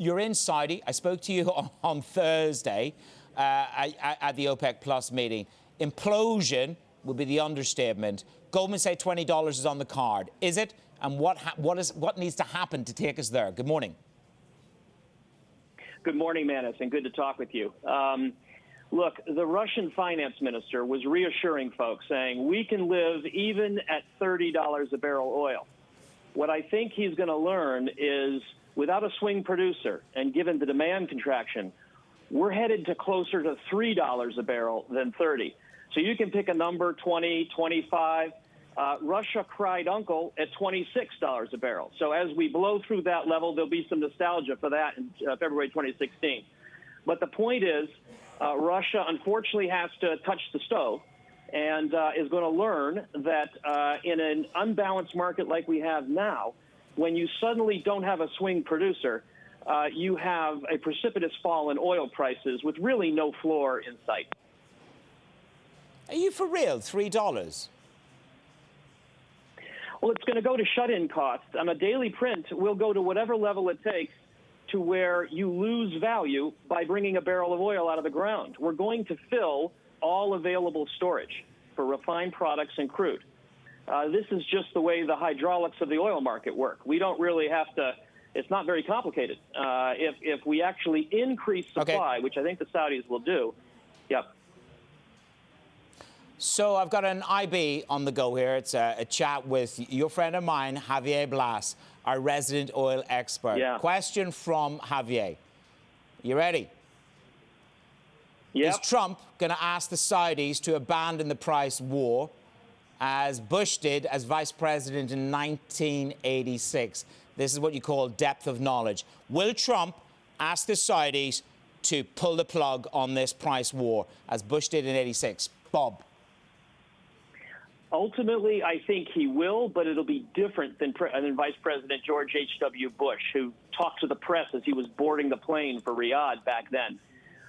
You're in Saudi. I spoke to you on Thursday at the OPEC Plus meeting. Implosion would be the understatement. Goldman say $20 is on the card. Is it? And what needs to happen to take us there? Good morning. Good morning, Manus, and good to talk with you. Look, the Russian finance minister was reassuring folks, saying we can live even at $30 a barrel oil. What I think he's going to learn is without a swing producer and given the demand contraction, we're headed to closer to $3 a barrel than 30. So you can pick a number, 20, 25. Russia cried uncle at $26 a barrel. So as we blow through that level, there'll be some nostalgia for that in February 2016. But the point is, Russia unfortunately has to touch the stove and is going to learn that in an unbalanced market like we have now, when you suddenly don't have a swing producer, you have a precipitous fall in oil prices with really no floor in sight. Are you for real? $3? Well, it's going to go to shut-in costs. On a daily print, we'll go to whatever level it takes to where you lose value by bringing a barrel of oil out of the ground. We're going to fill all available storage for refined products and crude. This is just the way the hydraulics of the oil market work. We don't really have to, it's not very complicated. If we actually increase supply, which I think the Saudis will do, yep. So I've got an IB on the go here. It's a chat with your friend of mine, Javier Blas, our resident oil expert. Yeah. Question from Javier. You ready? Yep. Is Trump going to ask the Saudis to abandon the price war as Bush did as vice president in 1986? This is what you call depth of knowledge. Will Trump ask the Saudis to pull the plug on this price war as Bush did in 86? Bob. Ultimately, I think he will, but it'll be different than Vice President George H.W. Bush, who talked to the press as he was boarding the plane for Riyadh back then.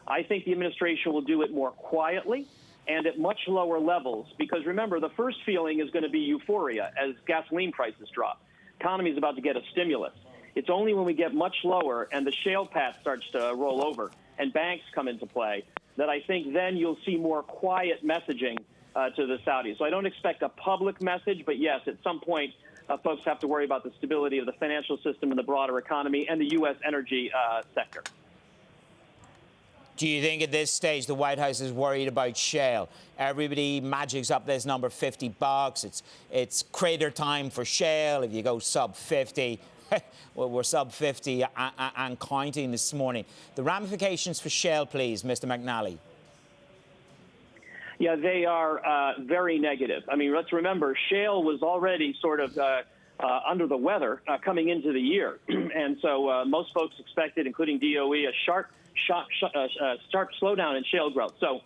I think the administration will do it more quietly and at much lower levels, because remember, the first feeling is going to be euphoria as gasoline prices drop. The economy is about to get a stimulus. It's only when we get much lower and the shale path starts to roll over and banks come into play that I think then you'll see more quiet messaging to the Saudis. So I don't expect a public message, but yes, at some point, folks have to worry about the stability of the financial system and the broader economy and the U.S. energy sector. Do you think at this stage the White House is worried about shale? Everybody magics up this number, $50. It's crater time for shale. If you go sub 50, well, we're sub 50 and counting this morning. The ramifications for shale, please, Mr. McNally. Yeah, they are very negative. I mean, let's remember, shale was already sort of under the weather coming into the year. And so most folks expected, including DOE, a sharp slowdown in shale growth. So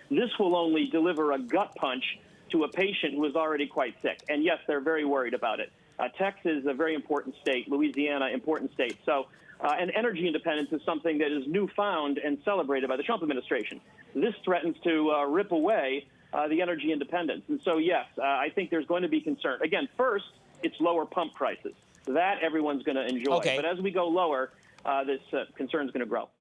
this will only deliver a gut punch to a patient who is already quite sick. And yes, they're very worried about it. Texas is a very important state. Louisiana, important state. So and energy independence is something that is newfound and celebrated by the Trump administration. This threatens to rip away the energy independence. And so, yes, I think there's going to be concern. Again, first, it's lower pump prices. That everyone's going to enjoy. Okay. But as we go lower, this concern is going to grow.